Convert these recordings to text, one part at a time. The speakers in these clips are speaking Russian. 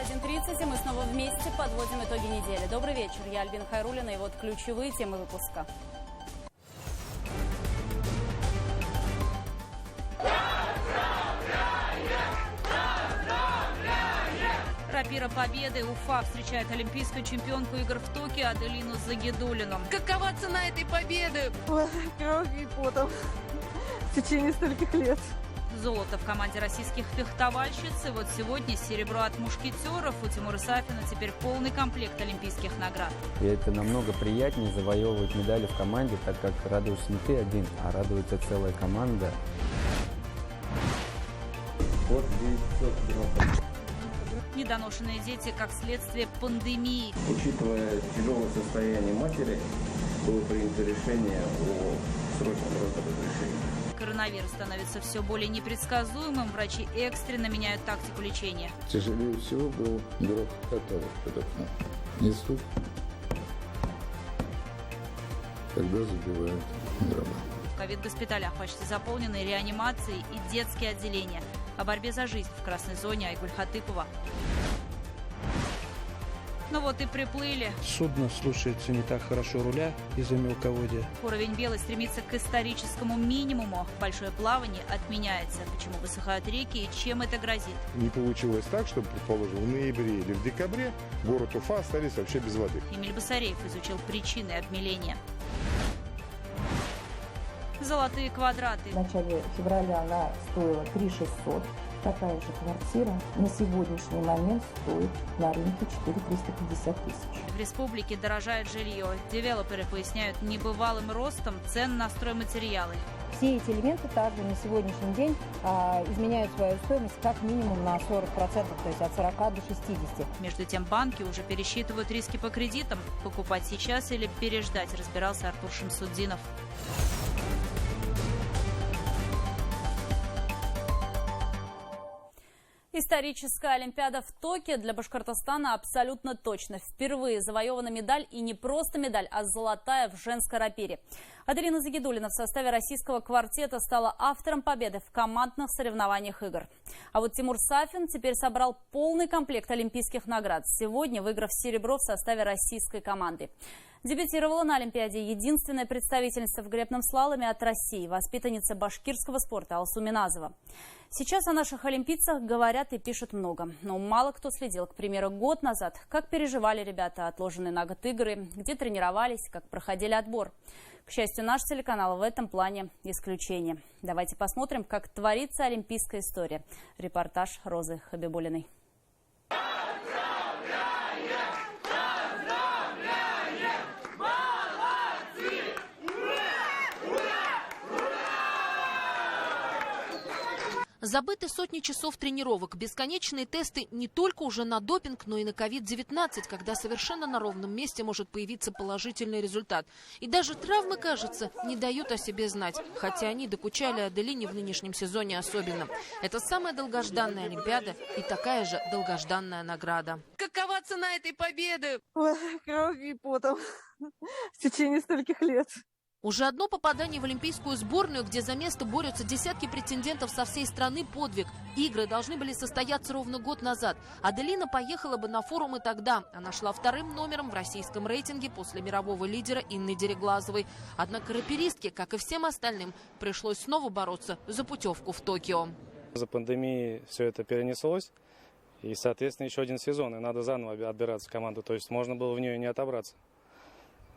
21:30, и мы снова вместе подводим итоги недели. Добрый вечер, я Альбина Хайруллина, и вот ключевые темы выпуска. Рапира победы. Уфа встречает олимпийскую чемпионку игр в Токио Аделину Загидуллину. Какова цена этой победы? Кровью и потом в течение стольких лет. Золото в команде российских фехтовальщиц. И вот сегодня серебро от мушкетеров. У Тимура Сафина теперь полный комплект олимпийских наград. И это намного приятнее завоевывать медали в команде, так как радуешься не ты один, а радуется целая команда. Вот 900 Недоношенные дети как следствие пандемии. Учитывая тяжелое состояние матери, было принято решение о срочном разрешении. Коронавирус становится все более непредсказуемым. Врачи экстренно меняют тактику лечения. Тяжелее всего был гроб которого под окном. Несут, когда забивают гроба. В ковид-госпиталях почти заполнены реанимации и детские отделения. О борьбе за жизнь в красной зоне Айгуль Хатыпова. Ну вот и приплыли. Судно слушается не так хорошо руля из-за мелководья. Уровень белой стремится к историческому минимуму. Большое плавание отменяется. Почему высыхают реки и чем это грозит? Не получилось так, что, предположим, в ноябре или в декабре город Уфа остались вообще без воды. Эмиль Басареев изучил причины обмеления. Золотые квадраты. В начале февраля она стоила 3600. Такая же квартира на сегодняшний момент стоит на рынке 4350 тысяч. В республике дорожает жилье. Девелоперы поясняют небывалым ростом цен на стройматериалы. Все эти элементы также на сегодняшний день изменяют свою стоимость как минимум на 40%, то есть от 40 до 60. Между тем банки уже пересчитывают риски по кредитам. Покупать сейчас или переждать, разбирался Артур Шамсуддинов. Историческая Олимпиада в Токио для Башкортостана абсолютно точно. Впервые завоевана медаль, и не просто медаль, а золотая в женской рапире. Аделина Загидуллина в составе российского квартета стала автором победы в командных соревнованиях игр. А вот Тимур Сафин теперь собрал полный комплект олимпийских наград, сегодня выиграв серебро в составе российской команды. Дебютировала на Олимпиаде единственная представительница в гребном слаломе от России, воспитанница башкирского спорта Алсу Миназова. Сейчас о наших олимпийцах говорят и пишут много, но мало кто следил. К примеру, год назад, как переживали ребята отложенные на год игры, где тренировались, как проходили отбор. К счастью, наш телеканал в этом плане исключение. Давайте посмотрим, как творится олимпийская история. Репортаж Розы Хабибуллиной. Забыты сотни часов тренировок, бесконечные тесты не только уже на допинг, но и на COVID-19, когда совершенно на ровном месте может появиться положительный результат. И даже травмы, кажется, не дают о себе знать, хотя они докучали Аделине в нынешнем сезоне особенно. Это самая долгожданная Олимпиада и такая же долгожданная награда. Какова цена этой победы? Кровью и потом в течение стольких лет. Уже одно попадание в олимпийскую сборную, где за место борются десятки претендентов со всей страны, подвиг. Игры должны были состояться ровно год назад. Аделина поехала бы на форум и тогда. Она шла вторым номером в российском рейтинге после мирового лидера Инны Дереглазовой. Однако раперистке, как и всем остальным, пришлось снова бороться за путевку в Токио. За пандемией все это перенеслось. И, соответственно, еще один сезон. И надо заново отбираться в команду. То есть можно было в нее не отобраться.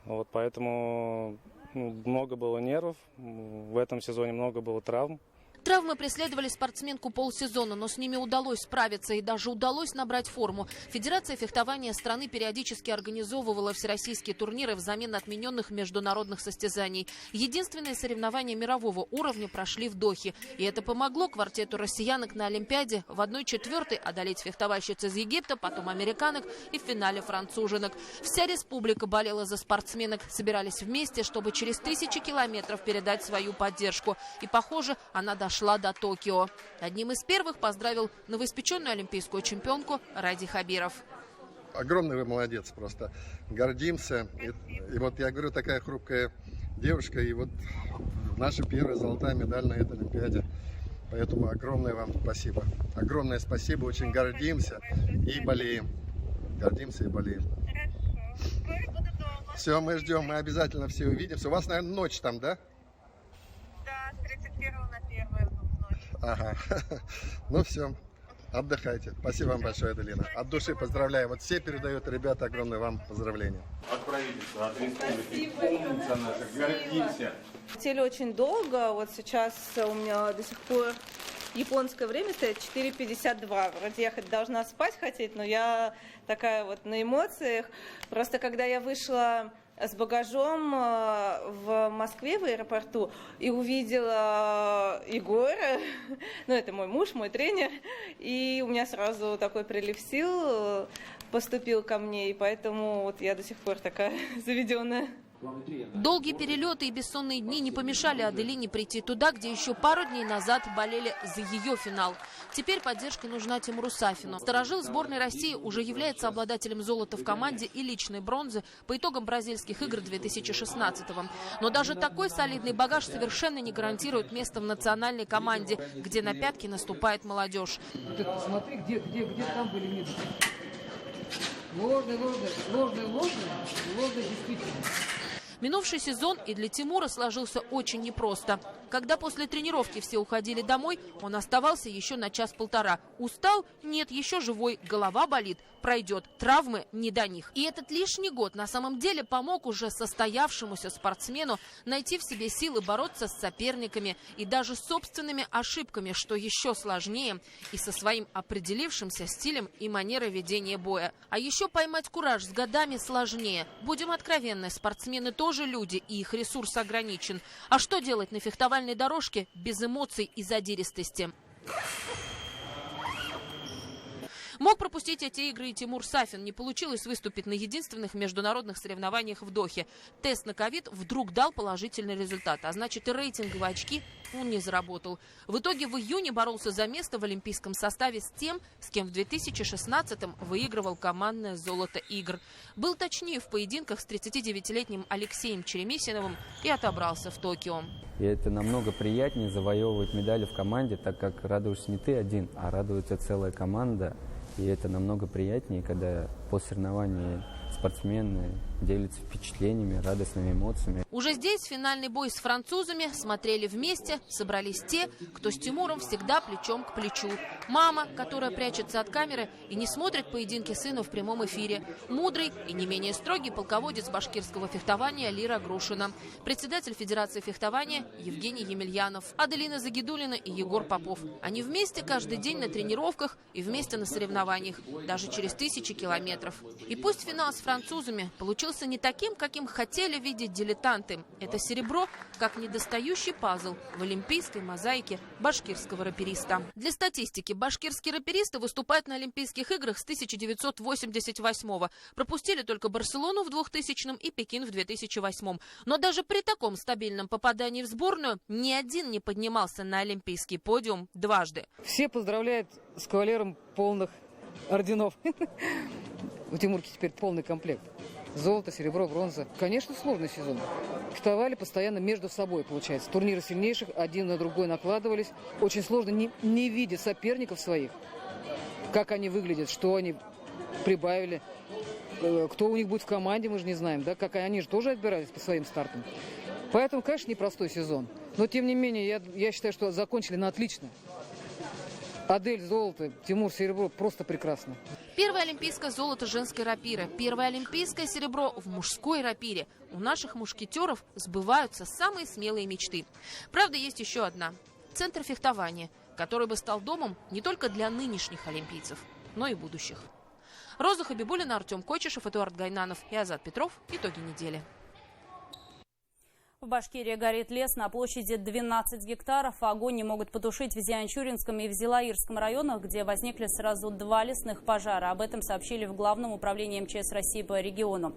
Вот поэтому... много было нервов, в этом сезоне много было травм. Травмы преследовали спортсменку полсезона, но с ними удалось справиться и даже удалось набрать форму. Федерация фехтования страны периодически организовывала всероссийские турниры взамен отмененных международных состязаний. Единственные соревнования мирового уровня прошли в Дохе. И это помогло квартету россиянок на Олимпиаде в 1/4 одолеть фехтовальщиц из Египта, потом американок и в финале француженок. Вся республика болела за спортсменок, собирались вместе, чтобы через 1000 километров передать свою поддержку. И, похоже, она дошла до Токио. Одним из первых поздравил новоиспеченную олимпийскую чемпионку Ради Хабиров. Огромный вы молодец, просто гордимся. И вот я говорю, такая хрупкая девушка, и вот наша первая золотая медаль на этой Олимпиаде. Поэтому огромное вам спасибо. Огромное спасибо, очень гордимся и болеем. Гордимся и болеем. Все, мы ждем, мы обязательно все увидимся. У вас, наверное, ночь там, да? Да, с 31 на 1 ночь. Ага. Ну все, отдыхайте. Спасибо вам большое, Аделина. От души поздравляю. Вот все передают, ребята, огромное вам поздравления. От правительства, от республики, умница наша, гордимся. Хотели очень долго, вот сейчас у меня до сих пор японское время стоит 4:52. Вроде я должна спать хотеть, но я такая вот на эмоциях. Просто когда я вышла с багажом в Москве в аэропорту и увидела Егора, ну это мой муж, мой тренер, и у меня сразу такой прилив сил поступил ко мне, и поэтому вот я до сих пор такая заведенная. Долгие перелеты и бессонные дни не помешали Аделине прийти туда, где еще пару дней назад болели за ее финал. Теперь поддержка нужна Тимуру Сафину. Старожил сборной России уже является обладателем золота в команде и личной бронзы по итогам бразильских игр 2016-го. Но даже такой солидный багаж совершенно не гарантирует место в национальной команде, где на пятки наступает молодежь. Посмотри, где там были минусы. Ложные, действительно. Минувший сезон и для Тимура сложился очень непросто. Когда после тренировки все уходили домой, он оставался еще на час-полтора. Устал? Нет, еще живой. Голова болит? Пройдет. Травмы не до них. И этот лишний год на самом деле помог уже состоявшемуся спортсмену найти в себе силы бороться с соперниками и даже собственными ошибками, что еще сложнее, и со своим определившимся стилем и манерой ведения боя. А еще поймать кураж с годами сложнее. Будем откровенны, спортсмены тоже люди, и их ресурс ограничен. А что делать на фехтовальной дорожке без эмоций и задиристости? Мог пропустить эти игры и Тимур Сафин. Не получилось выступить на единственных международных соревнованиях в Дохе. Тест на ковид вдруг дал положительный результат, а значит и рейтинговые очки он не заработал. В итоге в июне боролся за место в олимпийском составе с тем, с кем в 2016-м выигрывал командное золото игр. Был точнее в поединках с 39-летним Алексеем Черемисиновым и отобрался в Токио. И это намного приятнее завоевывать медали в команде, так как радуешься не ты один, а радуется целая команда. И это намного приятнее, когда после соревнований спортсмены делятся впечатлениями, радостными эмоциями. Уже здесь финальный бой с французами смотрели вместе, собрались те, кто с Тимуром всегда плечом к плечу. Мама, которая прячется от камеры и не смотрит поединки сына в прямом эфире. Мудрый и не менее строгий полководец башкирского фехтования Лира Грушина. Председатель Федерации фехтования Евгений Емельянов. Аделина Загидулина и Егор Попов. Они вместе каждый день на тренировках и вместе на соревнованиях, даже через тысячи километров. И пусть финал с французами получился не таким, каким хотели видеть дилетанты. Это серебро, как недостающий пазл в олимпийской мозаике башкирского рапериста. Для статистики, башкирские раперисты выступают на Олимпийских играх с 1988-го. Пропустили только Барселону в 2000-м и Пекин в 2008-м. Но даже при таком стабильном попадании в сборную ни один не поднимался на олимпийский подиум дважды. Все поздравляют с кавалером полных орденов. У Тимурки теперь полный комплект. Золото, серебро, бронза. Конечно, сложный сезон. Фехтовали постоянно между собой, получается. Турниры сильнейших один на другой накладывались. Очень сложно, не видя соперников своих, как они выглядят, что они прибавили, кто у них будет в команде, мы же не знаем, да, как они же тоже отбирались по своим стартам. Поэтому, конечно, непростой сезон. Но, тем не менее, я считаю, что закончили на отлично. Адель золото, Тимур серебро, просто прекрасно. Первое олимпийское золото женской рапиры, первое олимпийское серебро в мужской рапире. У наших мушкетеров сбываются самые смелые мечты. Правда, есть еще одна. Центр фехтования, который бы стал домом не только для нынешних олимпийцев, но и будущих. Роза Хабибулина, Артем Койчишев, Эдуард Гайнанов и Азат Петров. Итоги недели. В Башкирии горит лес на площади 12 гектаров. Огонь не могут потушить в Зианчуринском и в Зилаирском районах, где возникли сразу 2 лесных пожара. Об этом сообщили в Главном управлении МЧС России по региону.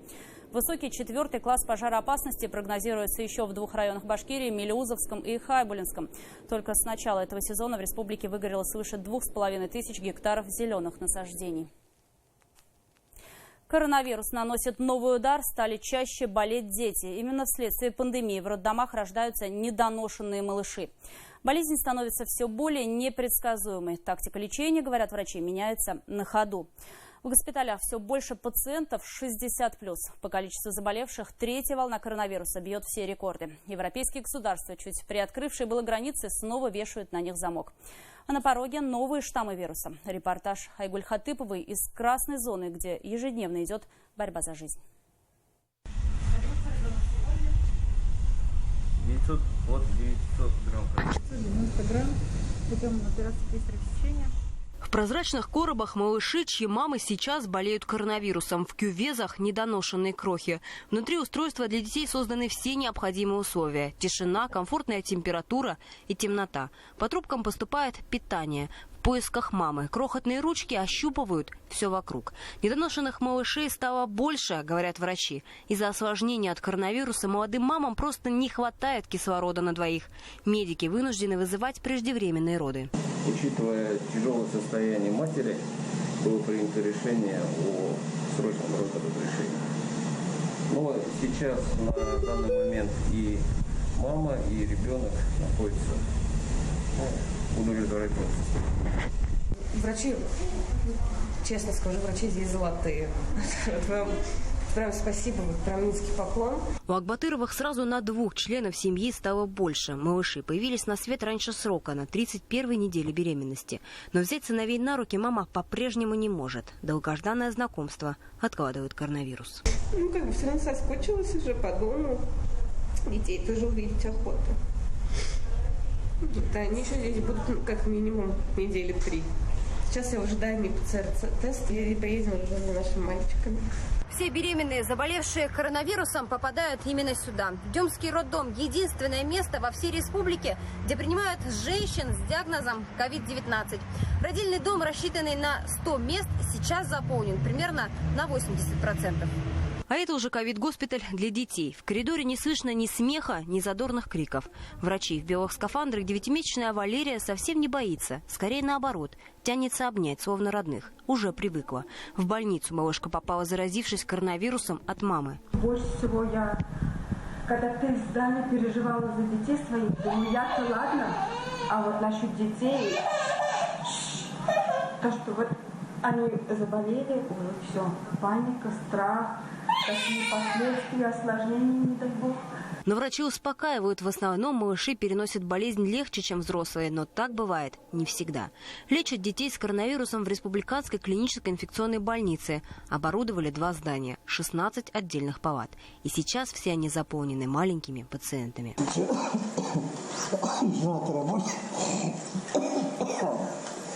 Высокий 4-й класс пожароопасности прогнозируется еще в 2 районах Башкирии – Мелеузовском и Хайбулинском. Только с начала этого сезона в республике выгорело свыше 2500 гектаров зеленых насаждений. Коронавирус наносит новый удар, стали чаще болеть дети. Именно вследствие пандемии в роддомах рождаются недоношенные малыши. Болезнь становится все более непредсказуемой. Тактика лечения, говорят врачи, меняется на ходу. В госпиталях все больше пациентов 60+. По количеству заболевших третья волна коронавируса бьет все рекорды. Европейские государства, чуть приоткрывшие было границы, снова вешают на них замок. А на пороге новые штаммы вируса. Репортаж Айгуль Хатыповой из красной зоны, где ежедневно идет борьба за жизнь. 900 грамм. 90 грамм путем операции быстрого сечения. В прозрачных коробах малыши, чьи мамы сейчас болеют коронавирусом. В кювезах недоношенные крохи. Внутри устройства для детей созданы все необходимые условия. Тишина, комфортная температура и темнота. По трубкам поступает питание. В поисках мамы крохотные ручки ощупывают все вокруг. Недоношенных малышей стало больше, говорят врачи. Из-за осложнения от коронавируса молодым мамам просто не хватает кислорода на двоих. Медики вынуждены вызывать преждевременные роды. Учитывая тяжелое состояние матери, было принято решение о срочном родоразрешении. Но сейчас на данный момент и мама, и ребенок находятся в удовлетворительном состоянии. Врачи, честно скажу, врачи здесь золотые. Прям спасибо, прям низкий поклон. У Акбатыровых сразу на 2 членов семьи стало больше. Малыши появились на свет раньше срока, на 31-й неделе беременности. Но взять сыновей на руки мама по-прежнему не может. Долгожданное знакомство откладывает коронавирус. Все равно соскучилась уже по дому. Детей тоже увидеть охота. Да, они еще здесь будут как минимум недели 3. Сейчас я ожидаю ПЦР-тест и поедем уже за нашими мальчиками. Все беременные, заболевшие коронавирусом, попадают именно сюда. Демский роддом – единственное место во всей республике, где принимают женщин с диагнозом COVID-19. Родильный дом, рассчитанный на 100 мест, сейчас заполнен примерно на 80%. А это уже ковид-госпиталь для детей. В коридоре не слышно ни смеха, ни задорных криков. Врачи в белых скафандрах 9-месячная Валерия совсем не боится. Скорее наоборот, тянется обнять, словно родных. Уже привыкла. В больницу малышка попала, заразившись коронавирусом от мамы. Больше всего я, когда ты в здании переживала за детей своих, думаю, я-то ладно, а вот насчет детей, то, что вот они заболели, все, паника, страх. Какие последствия, осложнения, не дай бог. Но врачи успокаивают. В основном малыши переносят болезнь легче, чем взрослые. Но так бывает не всегда. Лечат детей с коронавирусом в Республиканской клинической инфекционной больнице. Оборудовали 2 здания, 16 отдельных палат. И сейчас все они заполнены маленькими пациентами.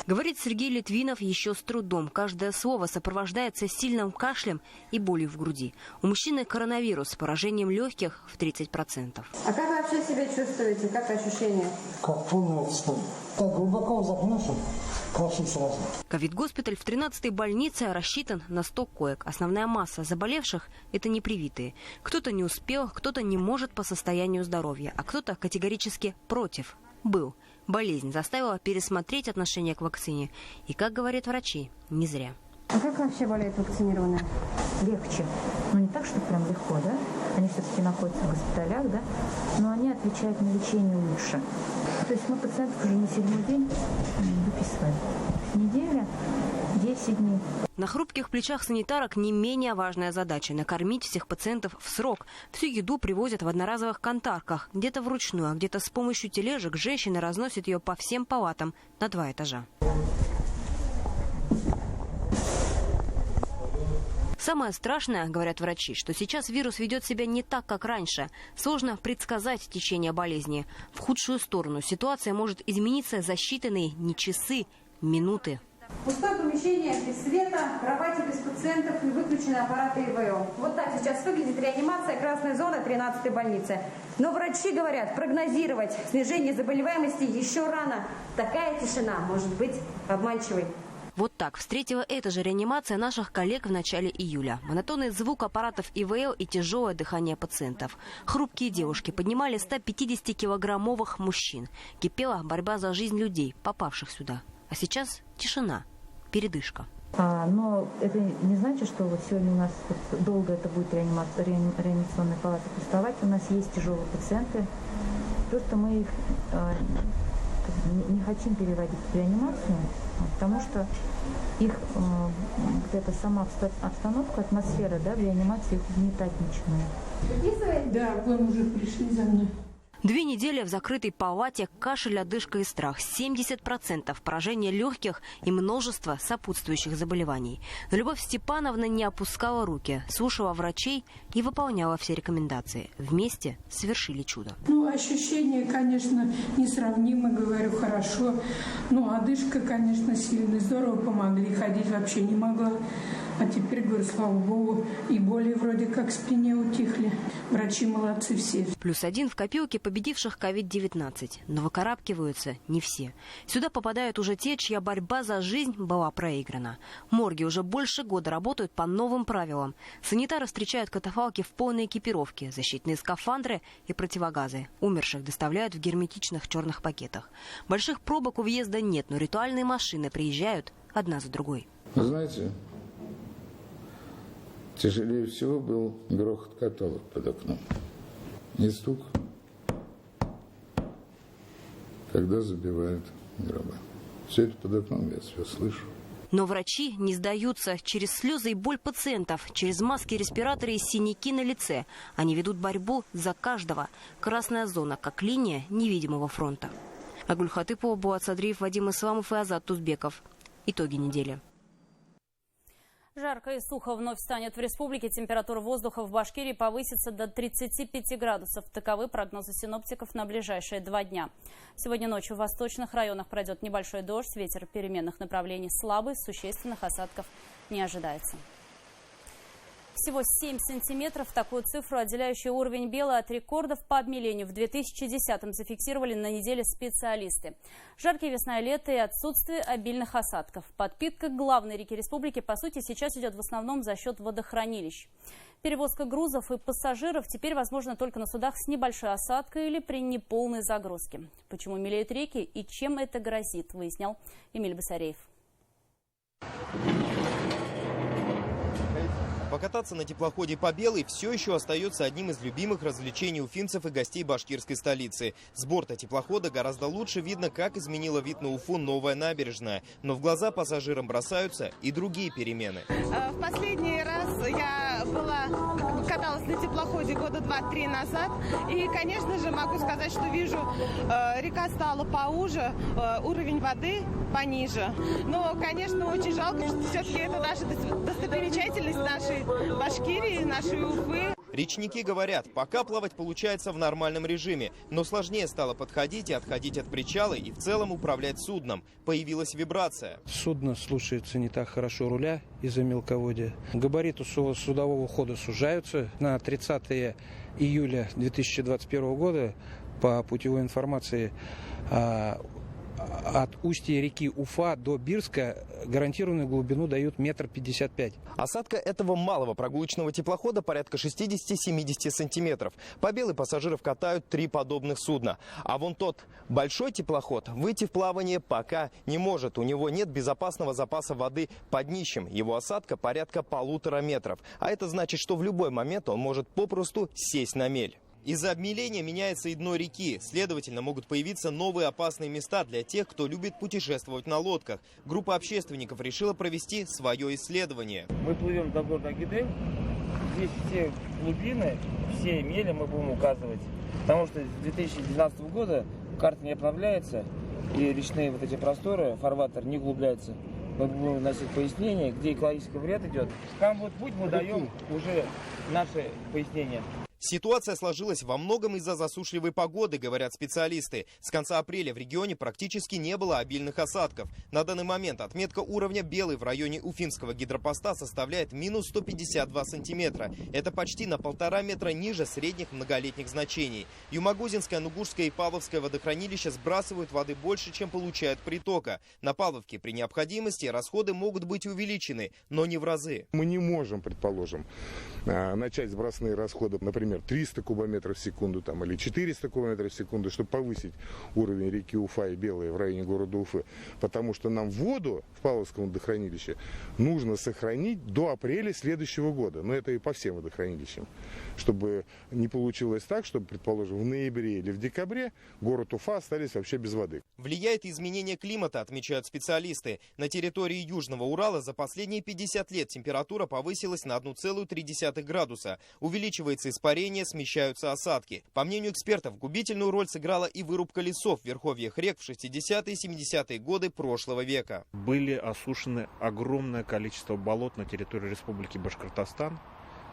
Говорит Сергей Литвинов еще с трудом. Каждое слово сопровождается сильным кашлем и болью в груди. У мужчины коронавирус с поражением легких в 30%. А как вы вообще себя чувствуете? Как ощущения? Как полный отстой. Так глубоко вздохнешь, кашель сразу. Ковид-госпиталь в 13-й больнице рассчитан на 100 коек. Основная масса заболевших – это непривитые. Кто-то не успел, кто-то не может по состоянию здоровья, а кто-то категорически против. Был. Болезнь заставила пересмотреть отношение к вакцине. И, как говорят врачи, не зря. А как вообще болеют вакцинированные? Легче. Ну, не так, что прям легко, да? Они все-таки находятся в госпиталях, да? Но они отвечают на лечение лучше. То есть мы пациентов уже на 7-й день выписываем. Неделя, 10 дней. На хрупких плечах санитарок не менее важная задача – накормить всех пациентов в срок. Всю еду привозят в одноразовых контарках. Где-то вручную, а где-то с помощью тележек женщины разносят ее по всем палатам на 2 этажа. Самое страшное, говорят врачи, что сейчас вирус ведет себя не так, как раньше. Сложно предсказать течение болезни. В худшую сторону ситуация может измениться за считанные не часы, минуты. Пустое помещение, без света, кровати без пациентов и выключенные аппараты ИВЛ. Вот так сейчас выглядит реанимация красной зоны 13-й больницы. Но врачи говорят, прогнозировать снижение заболеваемости еще рано. Такая тишина может быть обманчивой. Вот так встретила эта же реанимация наших коллег в начале июля. Монотонный звук аппаратов ИВЛ и тяжелое дыхание пациентов. Хрупкие девушки поднимали 150-килограммовых мужчин. Кипела борьба за жизнь людей, попавших сюда. А сейчас тишина, передышка. Но это не значит, что вот сегодня у нас долго это будет реанимационная палата пустовать. У нас есть тяжелые пациенты. Просто мы их не хотим переводить в реанимацию, потому что их вот эта сама обстановка, атмосфера, да, в реанимации их угнетать начинает. Да, к вам уже пришли за мной. 2 недели в закрытой палате, кашель, одышка и страх, 70% поражения легких и множество сопутствующих заболеваний. Но Любовь Степановна не опускала руки, слушала врачей и выполняла все рекомендации. Вместе совершили чудо. Ощущения, конечно, несравнимы, говорю, хорошо. Одышка, конечно, сильно, здорово помогли, ходить вообще не могла. А теперь, говорю, слава богу, и боли вроде как в спине утихли. Врачи молодцы все. +1 в копилке победивших COVID-19. Но выкарабкиваются не все. Сюда попадают уже те, чья борьба за жизнь была проиграна. Морги уже больше года работают по новым правилам. Санитары встречают катафалки в полной экипировке, защитные скафандры и противогазы. Умерших доставляют в герметичных черных пакетах. Больших пробок у въезда нет, но ритуальные машины приезжают одна за другой. Вы знаете, тяжелее всего был грохот каталог под окном. Не стук, когда забивают гроба. Все это под окном, я все слышу. Но врачи не сдаются. Через слезы и боль пациентов, через маски, респираторы и синяки на лице. Они ведут борьбу за каждого. Красная зона, как линия невидимого фронта. Агуль Хатыпова, Булат Садриев, Вадим Исламов и Азат Тузбеков. Итоги недели. Жарко и сухо вновь станет в республике. Температура воздуха в Башкирии повысится до 35 градусов. Таковы прогнозы синоптиков на ближайшие 2 дня. Сегодня ночью в восточных районах пройдет небольшой дождь. Ветер переменных направлений слабый, существенных осадков не ожидается. Всего 7 сантиметров. Такую цифру, отделяющую уровень Белой от рекордов по обмелению, в 2010-м зафиксировали на неделе специалисты. Жаркие весна и лето и отсутствие обильных осадков. Подпитка главной реки республики, по сути, сейчас идет в основном за счет водохранилищ. Перевозка грузов и пассажиров теперь возможна только на судах с небольшой осадкой или при неполной загрузке. Почему мелеют реки и чем это грозит, выяснял Эмиль Басареев. Покататься на теплоходе по Белой все еще остается одним из любимых развлечений уфимцев и гостей башкирской столицы. С борта теплохода гораздо лучше видно, как изменила вид на Уфу новая набережная. Но в глаза пассажирам бросаются и другие перемены. В последний раз я каталась на теплоходе года 2-3 назад. И, конечно же, могу сказать, что вижу, река стала поуже, уровень воды пониже. Но, конечно, очень жалко, что все-таки это наша достопримечательность нашей Башкирии, нашей Уфы. Речники говорят, пока плавать получается в нормальном режиме, но сложнее стало подходить и отходить от причала и в целом управлять судном. Появилась вибрация. Судно слушается не так хорошо руля из-за мелководья. Габариты судового хода сужаются. На 30 июля 2021 года по путевой информации от устья реки Уфа до Бирска гарантированную глубину дают 1,55 м. Осадка этого малого прогулочного теплохода порядка 60-70 сантиметров. По Белой пассажиров катают 3 подобных судна. А вон тот большой теплоход выйти в плавание пока не может. У него нет безопасного запаса воды под днищем. Его осадка порядка 1,5 метров. А это значит, что в любой момент он может попросту сесть на мель. Из-за обмеления меняется и дно реки. Следовательно, могут появиться новые опасные места для тех, кто любит путешествовать на лодках. Группа общественников решила провести свое исследование. Мы плывем до города Агидель. Здесь все глубины, все мели мы будем указывать. Потому что с 2012 года карта не обновляется, и речные вот эти просторы, фарватер не углубляется. Мы будем вносить пояснения, где экологический вред идет. Там вот путь мы даем уже наши пояснения. Ситуация сложилась во многом из-за засушливой погоды, говорят специалисты. С конца апреля в регионе практически не было обильных осадков. На данный момент отметка уровня Белой в районе Уфимского гидропоста составляет минус 152 сантиметра. Это почти на 1,5 метра ниже средних многолетних значений. Юмагузинское, Нугушское и Павловское водохранилища сбрасывают воды больше, чем получают притока. На Павловке при необходимости расходы могут быть увеличены, но не в разы. Мы не можем, предположим, начать сбросные расходы, например, например, 300 кубометров в секунду там, или 400 кубометров в секунду, чтобы повысить уровень реки Уфа и Белой в районе города Уфы. Потому что нам воду в Павловском водохранилище нужно сохранить до апреля следующего года. Но это и по всем водохранилищам. Чтобы не получилось так, чтобы, предположим, в ноябре или в декабре город Уфа остались вообще без воды. Влияет изменение климата, отмечают специалисты. На территории Южного Урала за последние 50 лет температура повысилась на 1,3 градуса. Увеличивается испарение, смещаются осадки. По мнению экспертов, губительную роль сыграла и вырубка лесов в верховьях рек в 60-е и 70-е годы прошлого века. Были осушены огромное количество болот на территории Республики Башкортостан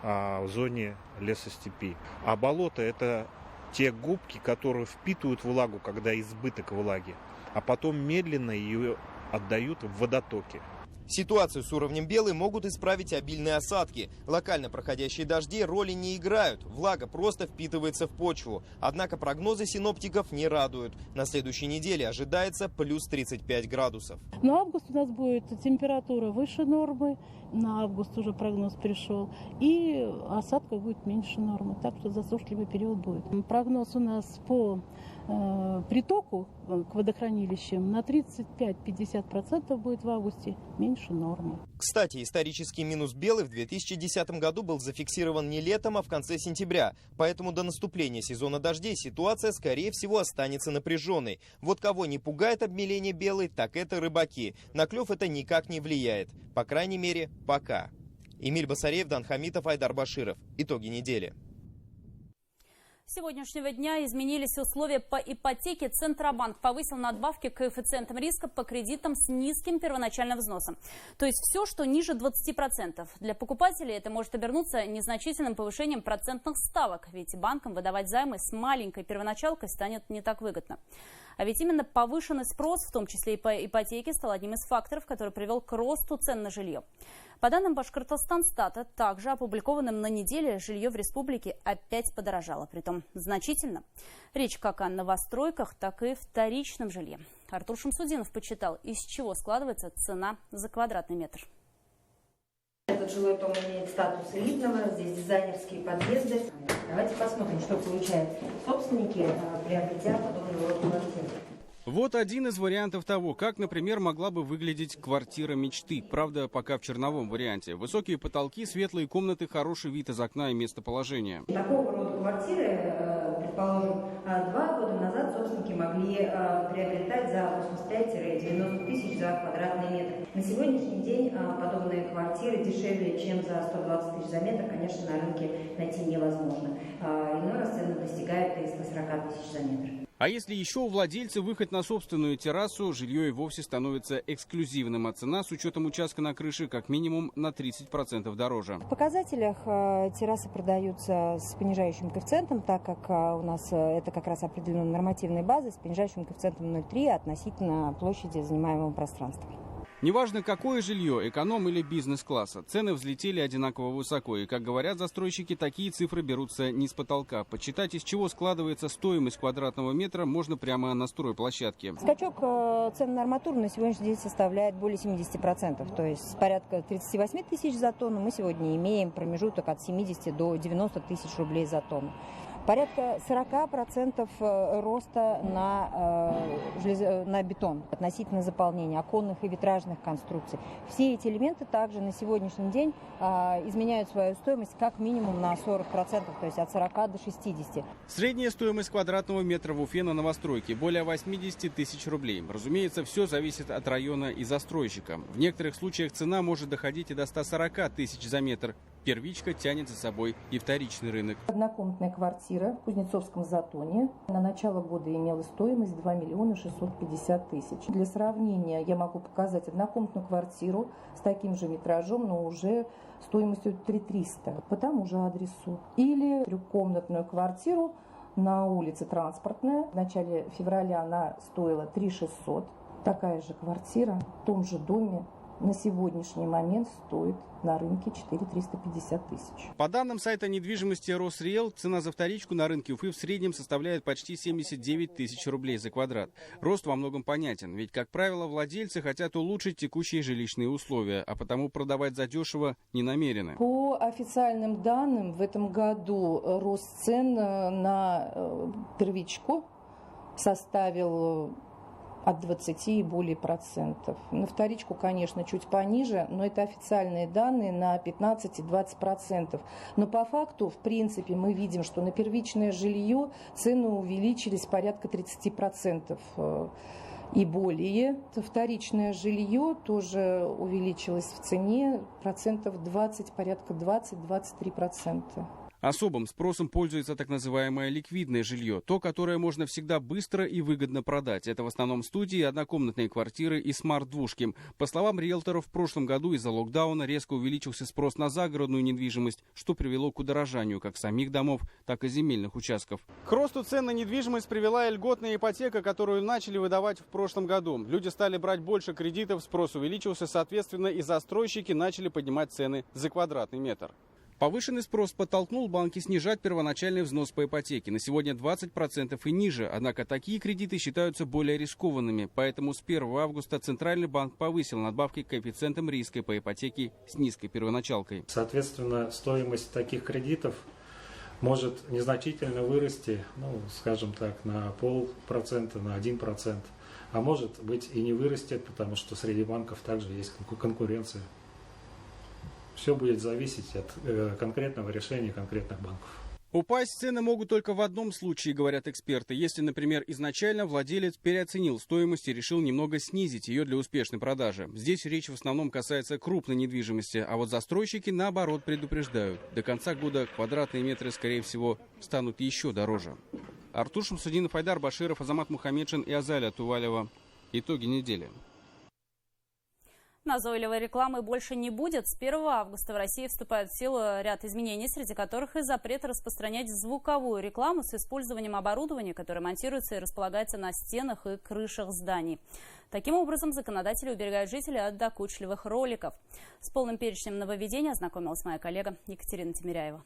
в зоне лесостепи. А болото — это те губки, которые впитывают влагу, когда избыток влаги, а потом медленно ее отдают в водотоки. Ситуацию с уровнем Белой могут исправить обильные осадки. Локально проходящие дожди роли не играют. Влага просто впитывается в почву. Однако прогнозы синоптиков не радуют. На следующей неделе ожидается плюс 35 градусов. На август у нас будет температура выше нормы. На август уже прогноз пришел. И осадков будет меньше нормы. Так что засушливый период будет. Прогноз у нас по притоку к водохранилищам на 35-50% будет в августе меньше нормы. Кстати, исторический минус Белой в 2010 году был зафиксирован не летом, а в конце сентября. Поэтому до наступления сезона дождей ситуация, скорее всего, останется напряженной. Вот кого не пугает обмеление Белой, так это рыбаки. На клев это никак не влияет. По крайней мере, пока. Эмиль Басареев, Дан Хамитов, Айдар Баширов. Итоги недели. С сегодняшнего дня изменились условия по ипотеке. Центробанк повысил надбавки к коэффициентам риска по кредитам с низким первоначальным взносом. То есть все, что ниже 20%. Для покупателей это может обернуться незначительным повышением процентных ставок. Ведь банкам выдавать займы с маленькой первоначалкой станет не так выгодно. А ведь именно повышенный спрос, в том числе и по ипотеке, стал одним из факторов, который привел к росту цен на жилье. По данным Башкортостанстата, также опубликованным на неделе, жилье в республике опять подорожало, притом значительно. Речь как о новостройках, так и вторичном жилье. Артур Шамсудинов почитал, из чего складывается цена за квадратный метр. Этот жилой дом имеет статус элитного, здесь дизайнерские подъезды. Давайте посмотрим, что получают собственники, приобретя подобного рода квартиры. Вот один из вариантов того, как, например, могла бы выглядеть квартира мечты. Правда, пока в черновом варианте. Высокие потолки, светлые комнаты, хороший вид из окна и местоположения. Такого рода квартиры, предположим, 2 года назад собственники могли приобретать за 85-90 тысяч за квадратный метр. На сегодняшний день подобные квартиры дешевле, чем за 120 тысяч за метр, конечно, на рынке найти невозможно. Иной раз цены достигают и 140 тысяч за метр. А если еще у владельца выход на собственную террасу, жилье и вовсе становится эксклюзивным, а цена с учетом участка на крыше как минимум на 30% дороже. В показателях террасы продаются с понижающим коэффициентом, так как у нас это как раз определенная нормативная база с понижающим коэффициентом 0,3 относительно площади занимаемого пространства. Неважно, какое жилье, эконом или бизнес-класса, цены взлетели одинаково высоко. И, как говорят застройщики, такие цифры берутся не с потолка. Подсчитать, из чего складывается стоимость квадратного метра, можно прямо на стройплощадке. Скачок цен на арматуру на сегодняшний день составляет более 70%. То есть порядка 38 тысяч за тонну мы сегодня имеем промежуток от 70 до 90 тысяч рублей за тонну. Порядка 40% роста на бетон относительно заполнения оконных и витражных конструкций. Все эти элементы также на сегодняшний день изменяют свою стоимость как минимум на 40%, то есть от 40 до 60. Средняя стоимость квадратного метра в Уфе на новостройке более 80 тысяч рублей. Разумеется, все зависит от района и застройщика. В некоторых случаях цена может доходить и до 140 тысяч за метр. Первичка тянет за собой и вторичный рынок. Однокомнатная квартира в Кузнецовском затоне на начало года имела стоимость 2 миллиона 650 тысяч. Для сравнения я могу показать однокомнатную квартиру с таким же метражом, но уже стоимостью 3300 по тому же адресу. Или трехкомнатную квартиру на улице Транспортная. В начале февраля она стоила 3600. Такая же квартира в том же доме на сегодняшний момент стоит на рынке 4 350 тысяч. По данным сайта недвижимости Росреал, цена за вторичку на рынке Уфы в среднем составляет почти 79 тысяч рублей за квадрат. Рост во многом понятен, ведь, как правило, владельцы хотят улучшить текущие жилищные условия, а потому продавать задешево не намерены. По официальным данным, в этом году рост цен на первичку составил от 20 и более процентов. На вторичку, конечно, чуть пониже, но это официальные данные на 15 и 20 процентов. Но по факту, в принципе, мы видим, что на первичное жилье цены увеличились порядка 30 процентов и более. Вторичное жилье тоже увеличилось в цене процентов 20, порядка 20-23 процента. Особым спросом пользуется так называемое ликвидное жилье, то, которое можно всегда быстро и выгодно продать. Это в основном студии, однокомнатные квартиры и смарт-двушки. По словам риэлторов, в прошлом году из-за локдауна резко увеличился спрос на загородную недвижимость, что привело к удорожанию как самих домов, так и земельных участков. К росту цен на недвижимость привела и льготная ипотека, которую начали выдавать в прошлом году. Люди стали брать больше кредитов, спрос увеличился, соответственно, и застройщики начали поднимать цены за квадратный метр. Повышенный спрос подтолкнул банки снижать первоначальный взнос по ипотеке. На сегодня 20% и ниже. Однако такие кредиты считаются более рискованными. Поэтому с 1 августа Центральный банк повысил надбавки к коэффициентам риска по ипотеке с низкой первоначалкой. Соответственно, стоимость таких кредитов может незначительно вырасти, скажем так, на 0,5%, на 1%. А может быть и не вырастет, потому что среди банков также есть конкуренция. Все будет зависеть от конкретного решения конкретных банков. Упасть цены могут только в одном случае, говорят эксперты. Если, например, изначально владелец переоценил стоимость и решил немного снизить ее для успешной продажи. Здесь речь в основном касается крупной недвижимости, а вот застройщики, наоборот, предупреждают. До конца года квадратные метры, скорее всего, станут еще дороже. Артур Шамсудинов, Айдар Баширов, Азамат Мухамедшин и Азалия Тувалева. Итоги недели. Назойливой рекламы больше не будет. С 1 августа в России вступает в силу ряд изменений, среди которых и запрет распространять звуковую рекламу с использованием оборудования, которое монтируется и располагается на стенах и крышах зданий. Таким образом, законодатели уберегают жителей от докучливых роликов. С полным перечнем нововведений ознакомилась моя коллега Екатерина Тимиряева.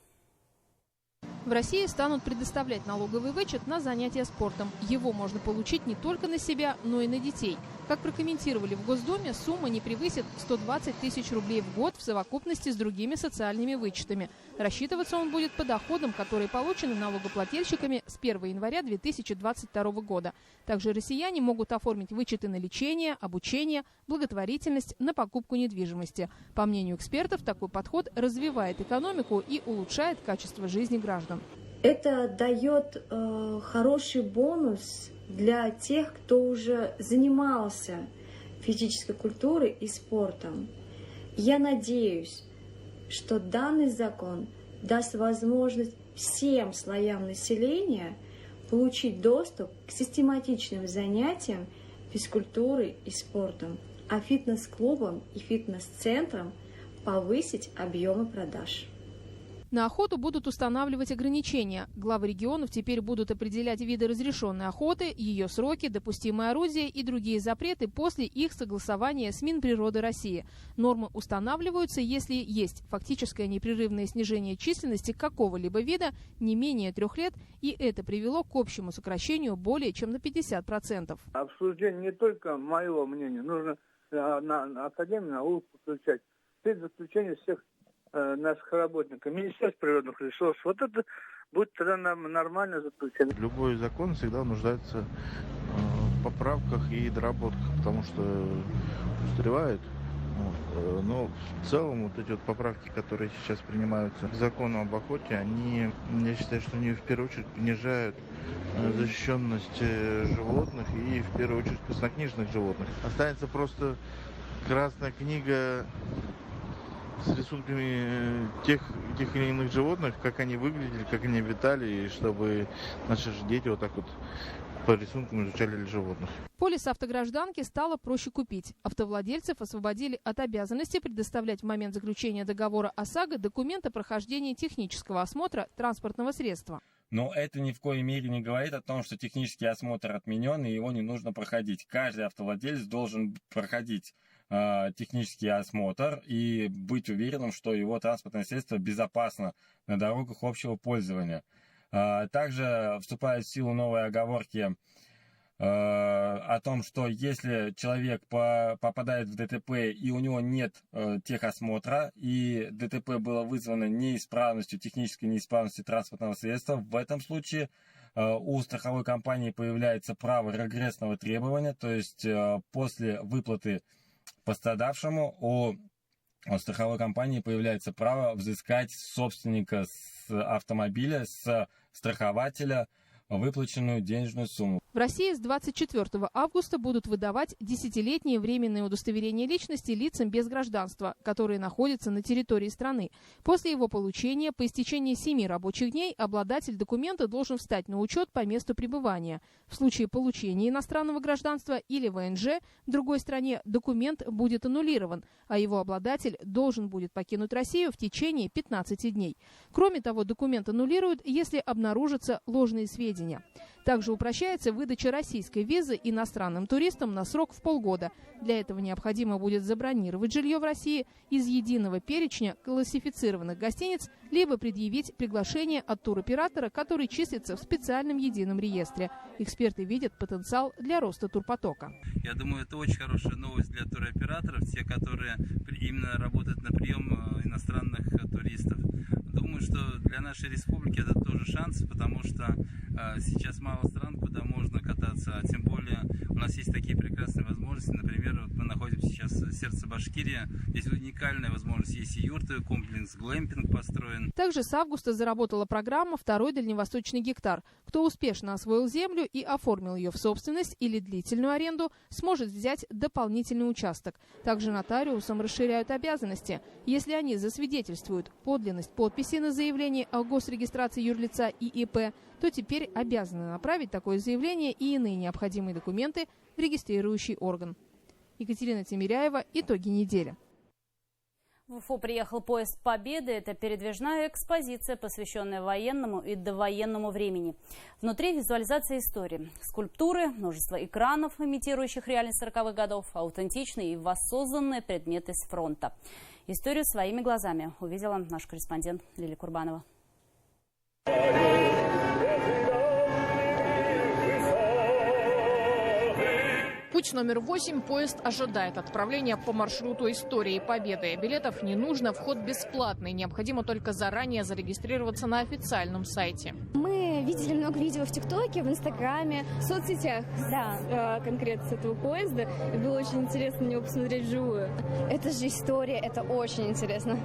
В России станут предоставлять налоговый вычет на занятия спортом. Его можно получить не только на себя, но и на детей. Как прокомментировали в Госдуме, сумма не превысит 120 тысяч рублей в год в совокупности с другими социальными вычетами. Рассчитываться он будет по доходам, которые получены налогоплательщиками с 1 января 2022 года. Также россияне могут оформить вычеты на лечение, обучение, благотворительность, на покупку недвижимости. По мнению экспертов, такой подход развивает экономику и улучшает качество жизни граждан. Это дает хороший бонус для тех, кто уже занимался физической культурой и спортом. Я надеюсь, что данный закон даст возможность всем слоям населения получить доступ к систематичным занятиям физкультурой и спортом, а фитнес-клубам и фитнес-центрам повысить объемы продаж. На охоту будут устанавливать ограничения. Главы регионов теперь будут определять виды разрешенной охоты, ее сроки, допустимые орудия и другие запреты после их согласования с Минприроды России. Нормы устанавливаются, если есть фактическое непрерывное снижение численности какого-либо вида не менее 3 лет, и это привело к общему сокращению более чем на 50%. Обсуждение не только моего мнения, нужно на Академию наук подключать. Перед заключением всех наших работников, Министерство природных ресурсов. Вот это будет тогда нормально заключение. Любой закон всегда нуждается в поправках и доработках, потому что устаревает. Но в целом вот эти вот поправки, которые сейчас принимаются к закону об охоте, они, я считаю, что они в первую очередь понижают защищенность животных и в первую очередь краснокнижных животных. Останется просто красная книга с рисунками тех или иных животных, как они выглядели, как они обитали, и чтобы наши же дети вот так вот по рисункам изучали животных. Полис автогражданки стало проще купить. Автовладельцев освободили от обязанности предоставлять в момент заключения договора ОСАГО документ о прохождении технического осмотра транспортного средства. Но это ни в коей мере не говорит о том, что технический осмотр отменен и его не нужно проходить. Каждый автовладелец должен проходить технический осмотр и быть уверенным, что его транспортное средство безопасно на дорогах общего пользования. Также вступают в силу новые оговорки о том, что если человек попадает в ДТП и у него нет техосмотра, и ДТП было вызвано неисправностью, технической неисправностью транспортного средства, в этом случае у страховой компании появляется право регрессного требования, то есть после выплаты пострадавшему у страховой компании появляется право взыскать с собственника автомобиля, с страхователя выплаченную денежную сумму. В России с 24 августа будут выдавать 10-летние временные удостоверения личности лицам без гражданства, которые находятся на территории страны. После его получения, по истечении 7 рабочих дней, обладатель документа должен встать на учет по месту пребывания. В случае получения иностранного гражданства или ВНЖ в другой стране документ будет аннулирован, а его обладатель должен будет покинуть Россию в течение 15 дней. Кроме того, документ аннулируют, если обнаружатся ложные сведения. Также упрощается выдача российской визы иностранным туристам на срок в полгода. Для этого необходимо будет забронировать жилье в России из единого перечня классифицированных гостиниц, либо предъявить приглашение от туроператора, который числится в специальном едином реестре. Эксперты видят потенциал для роста турпотока. Я думаю, это очень хорошая новость для туроператоров, те, которые именно работают на прием иностранных туристов. Думаю, что для нашей республики это тоже шанс, потому что сейчас мало стран, куда можно кататься, а тем более у нас есть такие прекрасные возможности. Например, вот мы находимся сейчас в сердце Башкирии, здесь уникальная возможность, есть и юрты, комплекс глэмпинг построен. Также с августа заработала программа «Второй дальневосточный гектар». Кто успешно освоил землю и оформил ее в собственность или длительную аренду, сможет взять дополнительный участок. Также нотариусам расширяют обязанности. Если они засвидетельствуют подлинность подписи на заявлении о госрегистрации юрлица и ИП, то теперь обязаны направить такое заявление и иные необходимые документы в регистрирующий орган. Екатерина Тимиряева. Итоги недели. В Уфу приехал поезд Победы. Это передвижная экспозиция, посвященная военному и довоенному времени. Внутри визуализация истории. Скульптуры, множество экранов, имитирующих реальность 40-х годов, аутентичные и воссозданные предметы с фронта. Историю своими глазами увидела наш корреспондент Лилия Курбанова. Путь номер 8. Поезд ожидает отправления по маршруту истории Победы. Билетов не нужно, вход бесплатный. Необходимо только заранее зарегистрироваться на официальном сайте. Мы видели много видео в ТикТоке, в Инстаграме, в соцсетях, да, конкретно с этого поезда. И было очень интересно на него посмотреть вживую. Это же история, это очень интересно.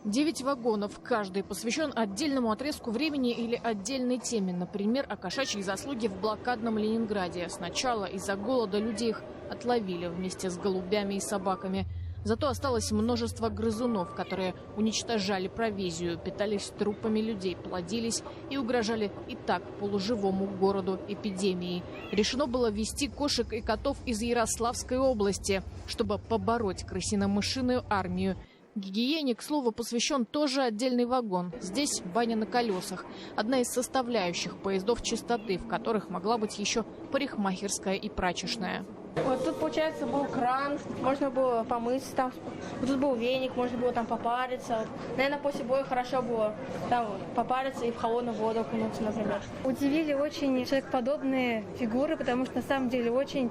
9 вагонов, каждый посвящен отдельному отрезку времени или отдельной теме. Например, о кошачьей заслуге в блокадном Ленинграде. Сначала из-за голода людей их отловили вместе с голубями и собаками. Зато осталось множество грызунов, которые уничтожали провизию, питались трупами людей, плодились и угрожали и так полуживому городу эпидемией. Решено было ввести кошек и котов из Ярославской области, чтобы побороть крысино-мышиную армию. Гигиене, к слову, посвящен тоже отдельный вагон. Здесь баня на колесах. Одна из составляющих поездов чистоты, в которых могла быть еще парикмахерская и прачечная. Вот тут, получается, был кран, можно было помыться там. Тут был веник, можно было там попариться. Наверное, после боя хорошо было там попариться и в холодную воду окунуться, например. Удивили очень человекоподобные фигуры, потому что на самом деле очень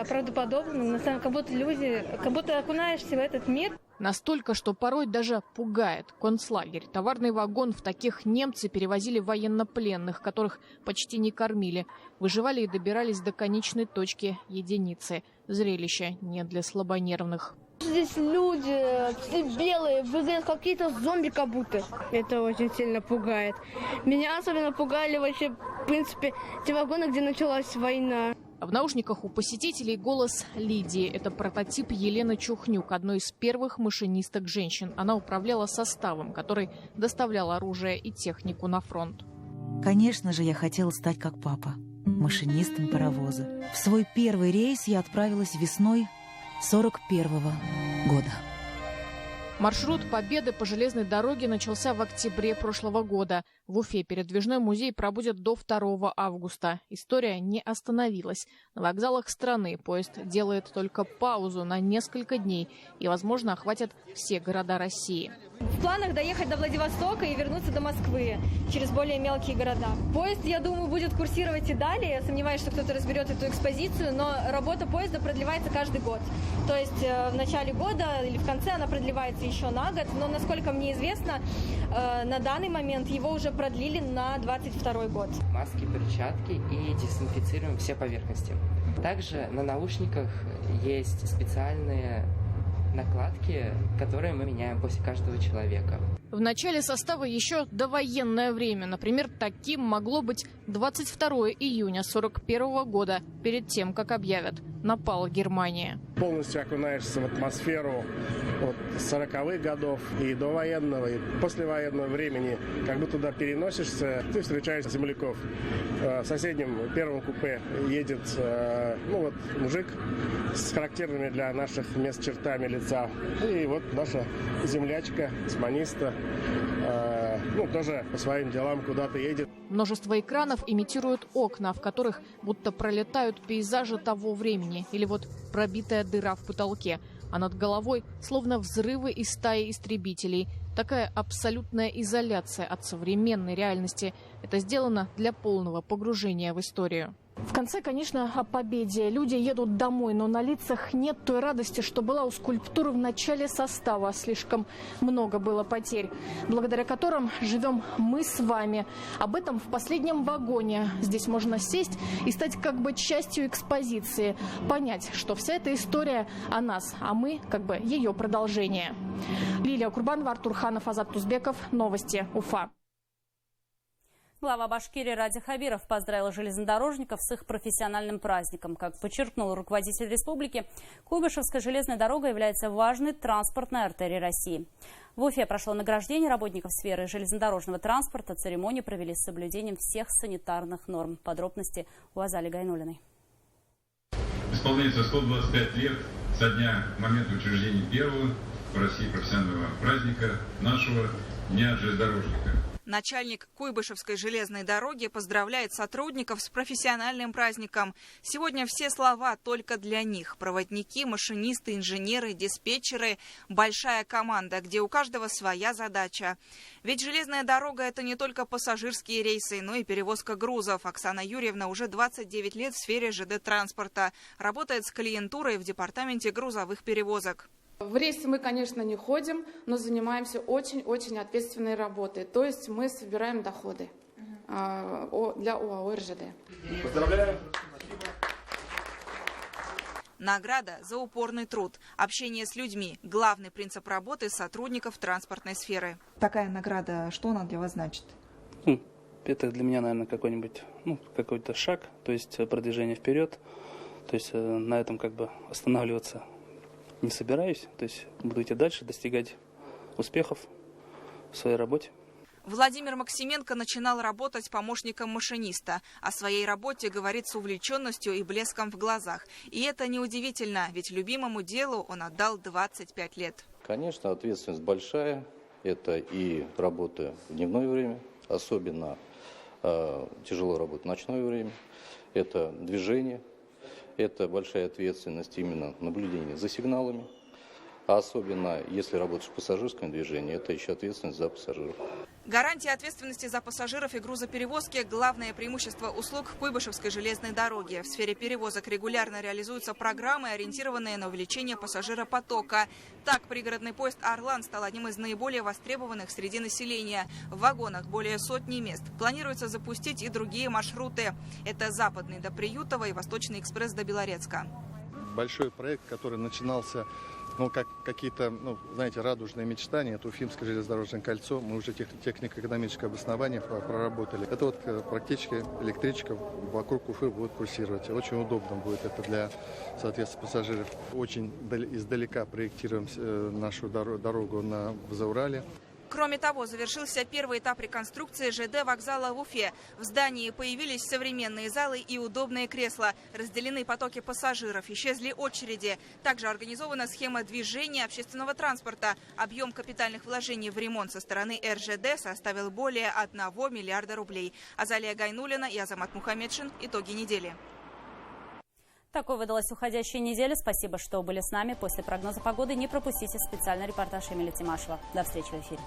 правдоподобно. Как будто люди, как будто окунаешься в этот мир. Настолько, что порой даже пугает. Концлагерь. Товарный вагон, в таких немцы перевозили военнопленных, которых почти не кормили. Выживали и добирались до конечной точки единицы. Зрелище не для слабонервных. Здесь люди, все белые, выглядят какие-то зомби как будто. Это очень сильно пугает. Меня особенно пугали вообще, в принципе, те вагоны, где началась война. В наушниках у посетителей голос Лидии. Это прототип Елены Чухнюк, одной из первых машинисток женщин. Она управляла составом, который доставлял оружие и технику на фронт. Конечно же, я хотела стать как папа, машинистом паровоза. В свой первый рейс я отправилась весной 41-го года. Маршрут Победы по железной дороге начался в октябре прошлого года. В Уфе передвижной музей пробудет до 2 августа. История не остановилась. На вокзалах страны поезд делает только паузу на несколько дней и, возможно, охватит все города России. В планах доехать до Владивостока и вернуться до Москвы через более мелкие города. Поезд, я думаю, будет курсировать и далее. Я сомневаюсь, что кто-то разберет эту экспозицию, но работа поезда продлевается каждый год. То есть в начале года или в конце она продлевается еще на год. Но, насколько мне известно, на данный момент его уже продлили на 22 год. Маски, перчатки и дезинфицируем все поверхности. Также на наушниках есть специальные накладки, которые мы меняем после каждого человека. В начале состава еще довоенное время. Например, таким могло быть 22 июня 1941 года, перед тем, как объявят «напала Германия». Полностью окунаешься в атмосферу от 40-х годов и довоенного, и послевоенного времени. Как будто туда переносишься, ты встречаешь земляков. В соседнем первом купе едет мужик с характерными для наших мест чертами лица. И вот наша землячка, османиста, тоже по своим делам куда-то едет. Множество экранов имитируют окна, в которых будто пролетают пейзажи того времени. Или вот пробитая дыра в потолке. А над головой словно взрывы из стаи истребителей. Такая абсолютная изоляция от современной реальности. Это сделано для полного погружения в историю. В конце, конечно, о победе. Люди едут домой, но на лицах нет той радости, что была у скульптуры в начале состава. Слишком много было потерь, благодаря которым живем мы с вами. Об этом в последнем вагоне. Здесь можно сесть и стать как бы частью экспозиции. Понять, что вся эта история о нас, а мы как бы ее продолжение. Лилия Курбанова, Артур Ханов, Азат Тузбеков. Новости. Уфа. Глава Башкирии Ради Хабиров поздравил железнодорожников с их профессиональным праздником. Как подчеркнул руководитель республики, Куйбышевская железная дорога является важной транспортной артерией России. В Уфе прошло награждение работников сферы железнодорожного транспорта. Церемонию провели с соблюдением всех санитарных норм. Подробности у Азали Гайнулиной. Исполняется 125 лет со дня момента учреждения первого в России профессионального праздника нашего Дня железнодорожника. Начальник Куйбышевской железной дороги поздравляет сотрудников с профессиональным праздником. Сегодня все слова только для них. Проводники, машинисты, инженеры, диспетчеры. Большая команда, где у каждого своя задача. Ведь железная дорога – это не только пассажирские рейсы, но и перевозка грузов. Оксана Юрьевна уже 29 лет в сфере ЖД-транспорта. Работает с клиентурой в департаменте грузовых перевозок. В рейсы мы, конечно, не ходим, но занимаемся очень-очень ответственной работой. То есть мы собираем доходы для ОАО РЖД. Поздравляю! Награда за упорный труд. Общение с людьми – главный принцип работы сотрудников транспортной сферы. Такая награда, что она для вас значит? Это для меня, наверное, какой-то шаг, то есть продвижение вперед. То есть на этом останавливаться не собираюсь, то есть буду идти дальше, достигать успехов в своей работе. Владимир Максименко начинал работать помощником машиниста. О своей работе говорит с увлеченностью и блеском в глазах. И это неудивительно, ведь любимому делу он отдал 25 лет. Конечно, ответственность большая. Это и работа в дневное время, особенно тяжело работать в ночное время. Это движение. Это большая ответственность именно наблюдение за сигналами. А особенно, если работаешь в пассажирском движении, это еще ответственность за пассажиров. Гарантия ответственности за пассажиров и грузоперевозки – главное преимущество услуг Куйбышевской железной дороги. В сфере перевозок регулярно реализуются программы, ориентированные на увеличение пассажиропотока. Так, пригородный поезд «Орлан» стал одним из наиболее востребованных среди населения. В вагонах более сотни мест. Планируется запустить и другие маршруты. Это западный до Приютова и восточный экспресс до Белорецка. Большой проект, который начинался как какие-то, радужные мечтания. Это Уфимское железнодорожное кольцо. Мы уже технико-экономическое обоснование проработали. Это практически электричка вокруг Уфы будет курсировать. Очень удобно будет это для, соответственно, пассажиров. Очень издалека проектируем нашу дорогу в Заурале. Кроме того, завершился первый этап реконструкции ЖД вокзала в Уфе. В здании появились современные залы и удобные кресла. Разделены потоки пассажиров, исчезли очереди. Также организована схема движения общественного транспорта. Объем капитальных вложений в ремонт со стороны РЖД составил более 1 миллиарда рублей. Азалия Гайнуллина и Азамат Мухаммедшин. Итоги недели. Такой выдалась уходящая неделя. Спасибо, что были с нами. После прогноза погоды не пропустите специальный репортаж Эмили Тимашева. До встречи в эфире.